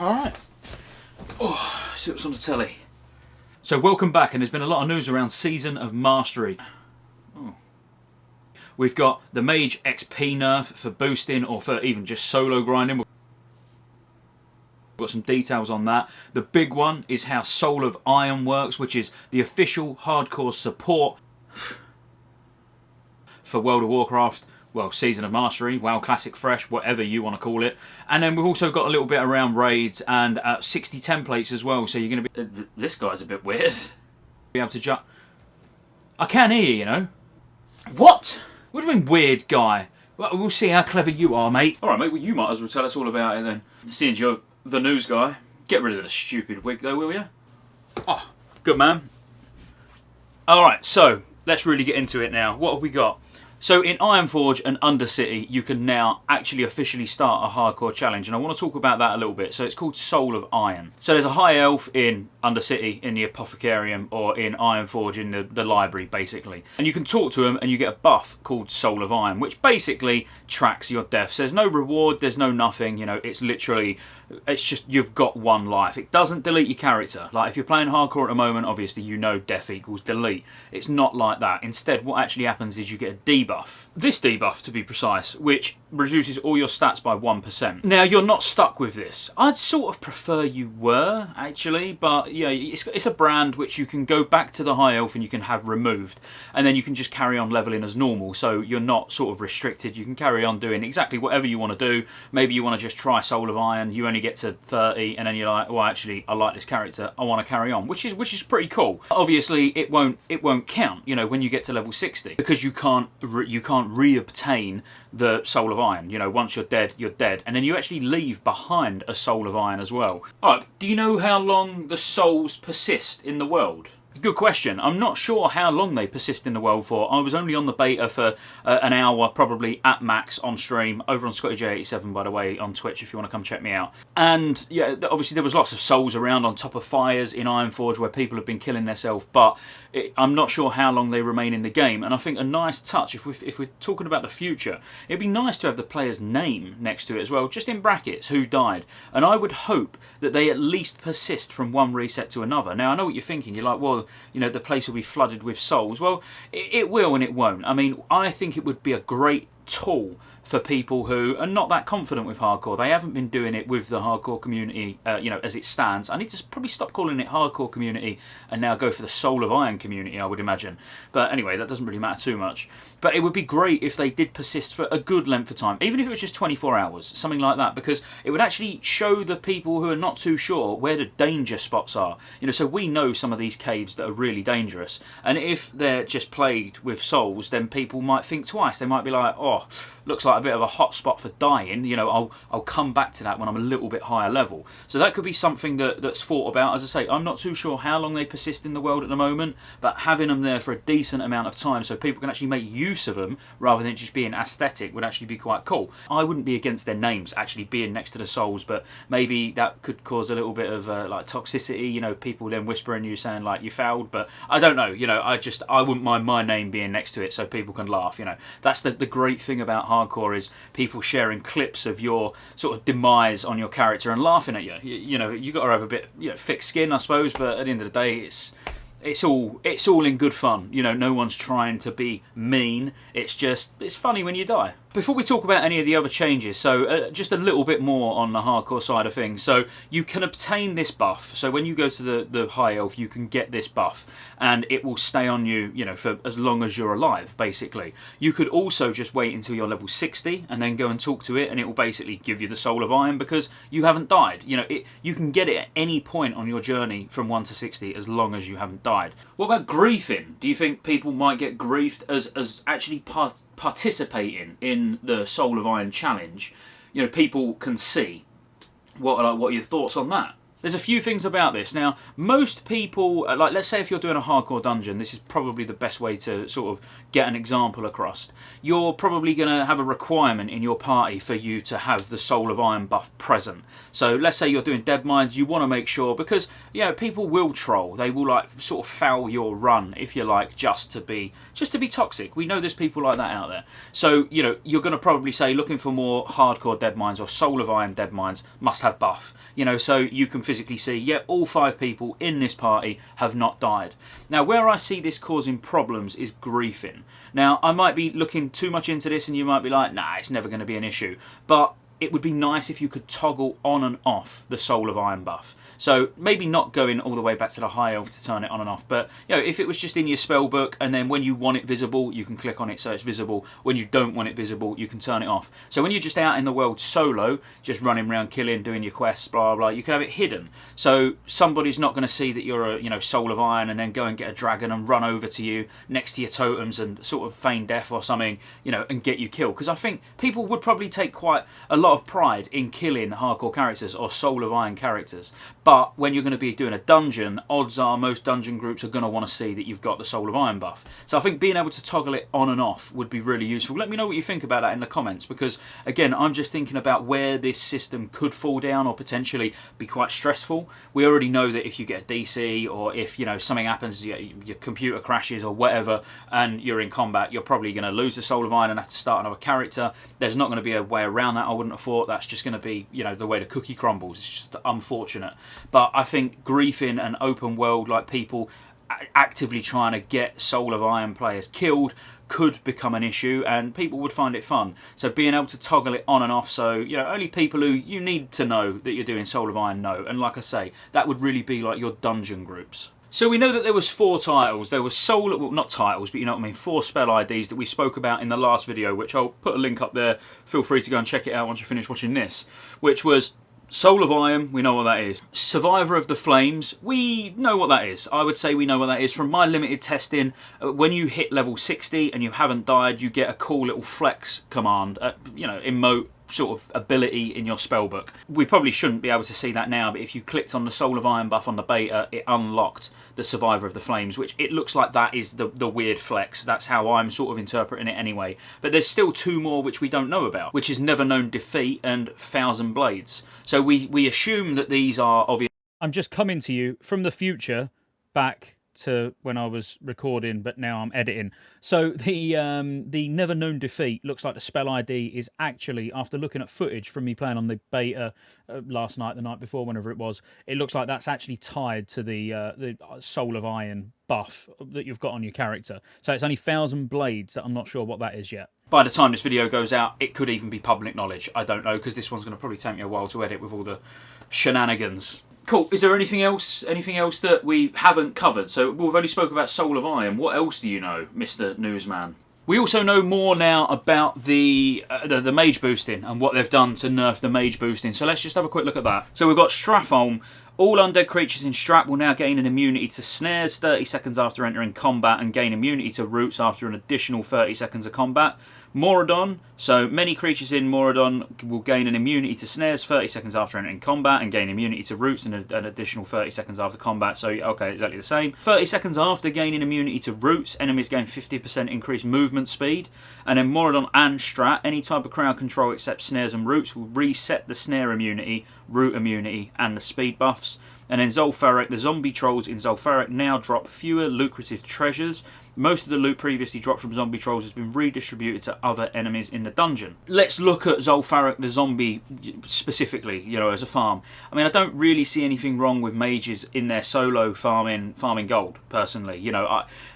Alright. Oh, see what's on the telly. So welcome back, and there's been a lot of news around Season of Mastery. Oh. We've got the Mage XP nerf for boosting or for even just solo grinding. We've got some details on that. The big one is how Soul of Iron works, which is the official hardcore support for World of Warcraft. Well, Season of Mastery, WoW Classic Fresh, whatever you want to call it. And then we've also got a little bit around raids and 60 templates as well. So you're going to be... this guy's a bit weird. Be able to jump... I can hear you know. What? What do you mean weird guy? Well, we'll see how clever you are, mate. Alright, mate, well, you might as well tell us all about it then. Seeing you're the news guy. Get rid of the stupid wig though, will you? Oh, good man. Alright, so let's really get into it now. What have we got? So in Ironforge and Undercity, you can now actually officially start a hardcore challenge, and I want to talk about that a little bit. So it's called Soul of Iron. So there's a high elf in Undercity, in the Apothecarium, or in Ironforge in the library, basically. And you can talk to him, and you get a buff called Soul of Iron, which basically tracks your deaths. There's no reward, there's no nothing, you know, it's literally, it's just you've got one life. It doesn't delete your character. Like if you're playing hardcore at the moment, obviously you know death equals delete. It's not like that. Instead, what actually happens is you get a debuff. This debuff, to be precise, which reduces all your stats by 1%. Now, you're not stuck with this. I'd sort of prefer you were, actually, but yeah, it's a brand which you can go back to the High Elf and you can have removed, and then you can just carry on leveling as normal, so you're not sort of restricted. You can carry on doing exactly whatever you want to do. Maybe you want to just try Soul of Iron, you only get to 30, and then you're like, well, actually, I like this character, I want to carry on, which is pretty cool. Obviously, it won't count, you know, when you get to level 60, because you can't reobtain the Soul of Iron. You know, once you're dead, and then you actually leave behind a Soul of Iron as well. Alright, do you know how long the souls persist in the world? Good question. I'm not sure how long they persist in the world for. I was only on the beta for an hour, probably at max on stream, over on Scottejaye 87, by the way, on Twitch if you want to come check me out. And yeah, obviously there was lots of souls around on top of fires in Ironforge where people have been killing themselves, but I'm not sure how long they remain in the game. And I think a nice touch, if we're talking about the future, it'd be nice to have the player's name next to it as well, just in brackets, who died. And I would hope that they at least persist from one reset to another. Now, I know what you're thinking. You're like, well, you know, the place will be flooded with souls. Well, it will and it won't. I mean, I think it would be a great tool for people who are not that confident with hardcore. They haven't been doing it with the hardcore community, you know, as it stands. I need to probably stop calling it hardcore community and now go for the Soul of Iron community, I would imagine. But anyway, that doesn't really matter too much. But it would be great if they did persist for a good length of time, even if it was just 24 hours, something like that, because it would actually show the people who are not too sure where the danger spots are. You know, so we know some of these caves that are really dangerous, and if they're just plagued with souls, then people might think twice. They might be like, oh, looks like a bit of a hot spot for dying, you know, I'll come back to that when I'm a little bit higher level. So that could be something that's thought about. As I say, I'm not too sure how long they persist in the world at the moment, but having them there for a decent amount of time so people can actually make use of them rather than just being aesthetic would actually be quite cool. I wouldn't be against their names actually being next to the souls, but maybe that could cause a little bit of like toxicity, you know, people then whispering you saying like you failed, but I don't know, you know, I wouldn't mind my name being next to it so people can laugh, you know. That's the great thing about hardcore is people sharing clips of your sort of demise on your character and laughing at you. You know, you got to have a bit, you know, thick skin, I suppose. But at the end of the day, it's all in good fun. You know, no one's trying to be mean. It's funny when you die. Before we talk about any of the other changes, so just a little bit more on the hardcore side of things. So you can obtain this buff. So when you go to the High Elf, you can get this buff, and it will stay on you, you know, for as long as you're alive, basically. You could also just wait until you're level 60 and then go and talk to it, and it will basically give you the Soul of Iron because you haven't died. You know, you can get it at any point on your journey from 1 to 60 as long as you haven't died. What about griefing? Do you think people might get griefed as actually participating in the Soul of Iron challenge? You know, people can see. What are your thoughts on that? There's a few things about this. Now, most people, like let's say if you're doing a hardcore dungeon, this is probably the best way to sort of get an example across. You're probably going to have a requirement in your party for you to have the Soul of Iron buff present. So let's say you're doing Dead Mines, you want to make sure, because people will troll. They will like sort of foul your run, if you like, just to be toxic. We know there's people like that out there. So, you're going to probably say looking for more hardcore Dead Mines or Soul of Iron Dead Mines must have buff. So you can physically see, yep, all 5 people in this party have not died. Now, where I see this causing problems is griefing. Now, I might be looking too much into this and you might be like, nah, it's never going to be an issue. But it would be nice if you could toggle on and off the Soul of Iron buff. So maybe not going all the way back to the high elf to turn it on and off, but if it was just in your spell book, and then when you want it visible, you can click on it so it's visible. When you don't want it visible, you can turn it off. So when you're just out in the world solo, just running around killing, doing your quests, blah, blah, blah, you can have it hidden. So somebody's not going to see that you're a Soul of Iron and then go and get a dragon and run over to you next to your totems and sort of feign death or something, and get you killed. Because I think people would probably take quite a lot of pride in killing hardcore characters or Soul of Iron characters. But when you're going to be doing a dungeon, odds are most dungeon groups are going to want to see that you've got the Soul of Iron buff. So I think being able to toggle it on and off would be really useful. Let me know what you think about that in the comments, because again, I'm just thinking about where this system could fall down or potentially be quite stressful. We already know that if you get a DC or if something happens, your computer crashes or whatever, and you're in combat, you're probably going to lose the Soul of Iron and have to start another character. There's not going to be a way around that, I wouldn't have thought. That's just going to be the way the cookie crumbles. It's just unfortunate. But I think griefing an open world, like people actively trying to get Soul of Iron players killed, could become an issue and people would find it fun. So being able to toggle it on and off, so only people who you need to know that you're doing Soul of Iron know. And like I say, that would really be like your dungeon groups. So we know that there was 4 titles. There was not titles, but 4 spell IDs that we spoke about in the last video, which I'll put a link up there. Feel free to go and check it out once you finish watching this, which was Soul of Iron, we know what that is. Survivor of the Flames, we know what that is. I would say we know what that is. From my limited testing, when you hit level 60 and you haven't died, you get a cool little flex command, emote sort of ability in your spellbook. We probably shouldn't be able to see that now, but if you clicked on the Soul of Iron buff on the beta, it unlocked the Survivor of the Flames, which it looks like that is the weird flex. That's how I'm sort of interpreting it anyway. But there's still 2 more which we don't know about, which is Never Known Defeat and 1,000 Blades. So we assume that these are obvious. I'm just coming to you from the future back to when I was recording, but now I'm editing. So the Never Known Defeat looks like the spell ID is actually, after looking at footage from me playing on the beta last night, the night before, whenever it was, it looks like that's actually tied to the Soul of Iron buff that you've got on your character. So it's only 1,000 Blades that I'm not sure what that is yet. By the time this video goes out, it could even be public knowledge. I don't know, because this one's going to probably take me a while to edit with all the shenanigans. Cool. Is there anything else that we haven't covered? So we've only spoke about Soul of Iron. What else do you know, Mr. Newsman? We also know more now about the mage boosting and what they've done to nerf the mage boosting. So let's just have a quick look at that. So we've got Stratholme. All undead creatures in Strat will now gain an immunity to snares 30 seconds after entering combat and gain immunity to roots after an additional 30 seconds of combat. Moradon, so many creatures in Moradon will gain an immunity to snares 30 seconds after entering combat and gain immunity to roots and an additional 30 seconds after combat. So, okay, exactly the same. 30 seconds after gaining immunity to roots, enemies gain 50% increased movement speed. And then Moradon and Strat, any type of crowd control except snares and roots will reset the snare immunity, root immunity, and the speed buffs. And then Zul'Farrak, the zombie trolls in Zul'Farrak now drop fewer lucrative treasures. Most of the loot previously dropped from zombie trolls has been redistributed to other enemies in the dungeon. Let's look at Zul'Farrak the zombie specifically, as a farm. I mean, I don't really see anything wrong with mages in their solo farming gold, personally.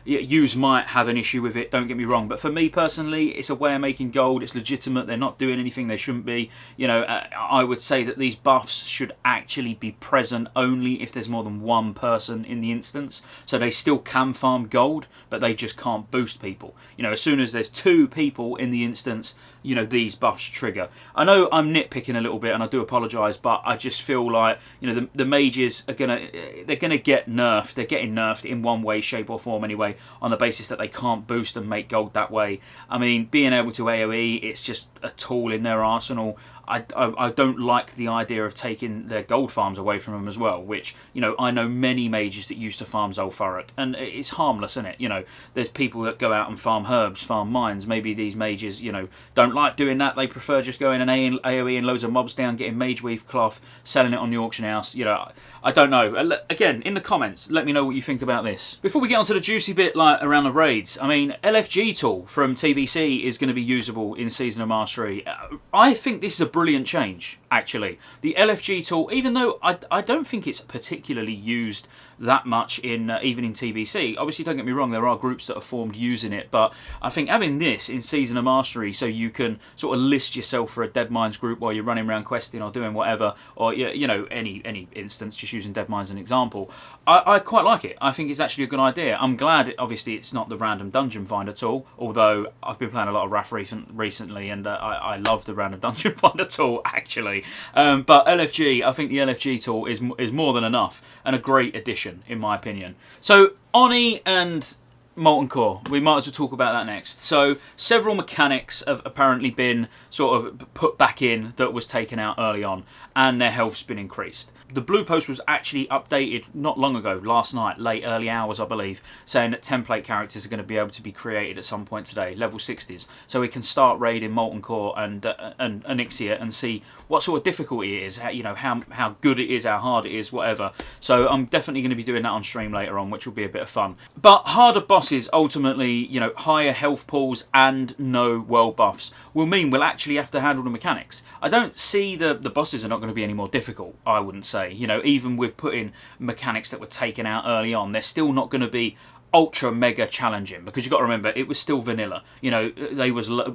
Yous might have an issue with it, don't get me wrong, but for me personally, it's a way of making gold. It's legitimate. They're not doing anything they shouldn't be. I would say that these buffs should actually be present only if there's more than one person in the instance. So they still can farm gold, but they just can't boost people. As soon as there's 2 people in the instance, these buffs trigger. I know I'm nitpicking a little bit, and I do apologise, but I just feel like the mages are they're gonna get nerfed. They're getting nerfed in one way, shape, or form anyway, on the basis that they can't boost and make gold that way. I mean, being able to AoE, it's just a tool in their arsenal. I don't like the idea of taking their gold farms away from them as well, which, you know, I know many mages that used to farm Zul'Farrak, and it's harmless, isn't it? You know, there's people that go out and farm herbs, farm mines. Maybe these mages, you know, don't like doing that. They prefer just going and AoE and loads of mobs down, getting mage weave cloth, selling it on the auction house. You know, I don't know. Again, in the comments, let me know what you think about this. Before we get on to the juicy bit, like around the raids, I mean, LFG tool from TBC is going to be usable in Season of Mastery. I think this is a brilliant change, actually. The LFG tool, even though I don't think it's particularly used that much in even in TBC. Obviously, don't get me wrong, there are groups that are formed using it, but I think having this in Season of Mastery, so you can sort of list yourself for a Dead Mines group while you're running around questing or doing whatever, or you know, any instance, just using Dead Mines as an example, I quite like it. I think it's actually a good idea. I'm glad, obviously, it's not the random dungeon finder tool, although I've been playing a lot of RAF recently, and I love the random dungeon finder tool, actually. But LFG, I think the LFG tool is more than enough, and a great addition, in my opinion. So, Oni and Molten Core, we might as well talk about that next. So, several mechanics have apparently been sort of put back in that was taken out early on, and their health's been increased. The blue post was actually updated not long ago, last night, late early hours I believe, saying that template characters are going to be able to be created at some point today, level 60s, so we can start raiding Molten Core and Onyxia and see what sort of difficulty it is, you know, how good it is, how hard it is, whatever. So I'm definitely going to be doing that on stream later on, which will be a bit of fun. But harder bosses, ultimately, you know, higher health pools and no world buffs will mean we'll actually have to handle the mechanics. I don't see the bosses are not going to be any more difficult, I wouldn't say. You know, even with putting mechanics that were taken out early on, they're still not going to be ultra mega challenging, because you've got to remember it was still vanilla. You know,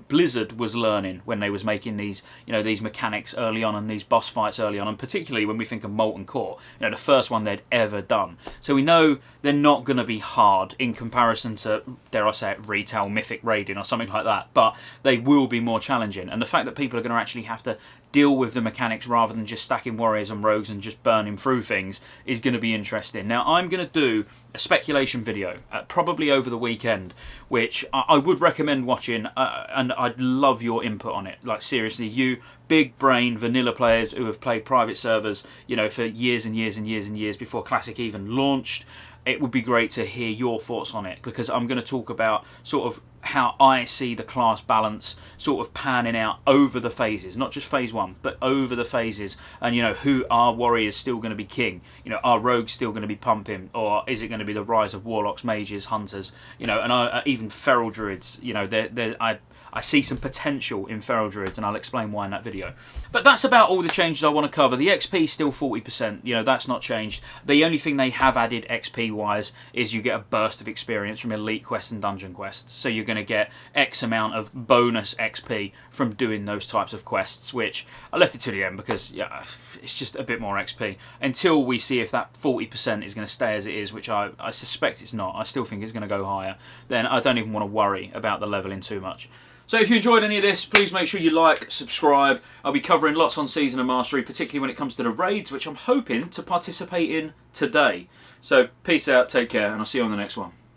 Blizzard was learning when they was making these, you know, these mechanics early on and these boss fights early on, and particularly when we think of Molten Core, you know, the first one they'd ever done. So we know they're not going to be hard in comparison to, dare I say it, retail mythic raiding or something like that, but they will be more challenging. And the fact that people are going to actually have to deal with the mechanics rather than just stacking warriors and rogues and just burning through things is going to be interesting. Now, I'm going to do a speculation video probably over the weekend, which I would recommend watching, and I'd love your input on it. Like, seriously, you big brain vanilla players who have played private servers, you know, for years and years and years and years before Classic even launched, it would be great to hear your thoughts on it, because I'm going to talk about sort of how I see the class balance sort of panning out over the phases, not just phase 1, but over the phases, and, you know, who are warriors still going to be king, you know, are rogues still going to be pumping, or is it going to be the rise of warlocks, mages, hunters, you know, and even feral druids, you know, I see some potential in feral druids, and I'll explain why in that video. But that's about all the changes I want to cover. The XP is still 40%, you know, that's not changed. The only thing they have added XP wise is you get a burst of experience from elite quests and dungeon quests, so you're going to get X amount of bonus XP from doing those types of quests, which I left it to the end because, yeah, it's just a bit more XP until we see if that 40% is going to stay as it is, which I suspect it's not. I still think it's going to go higher. Then I don't even want to worry about the leveling too much. So if you enjoyed any of this, please make sure you like, subscribe. I'll be covering lots on Season of Mastery, particularly when it comes to the raids, which I'm hoping to participate in today. So peace out, take care, and I'll see you on the next one.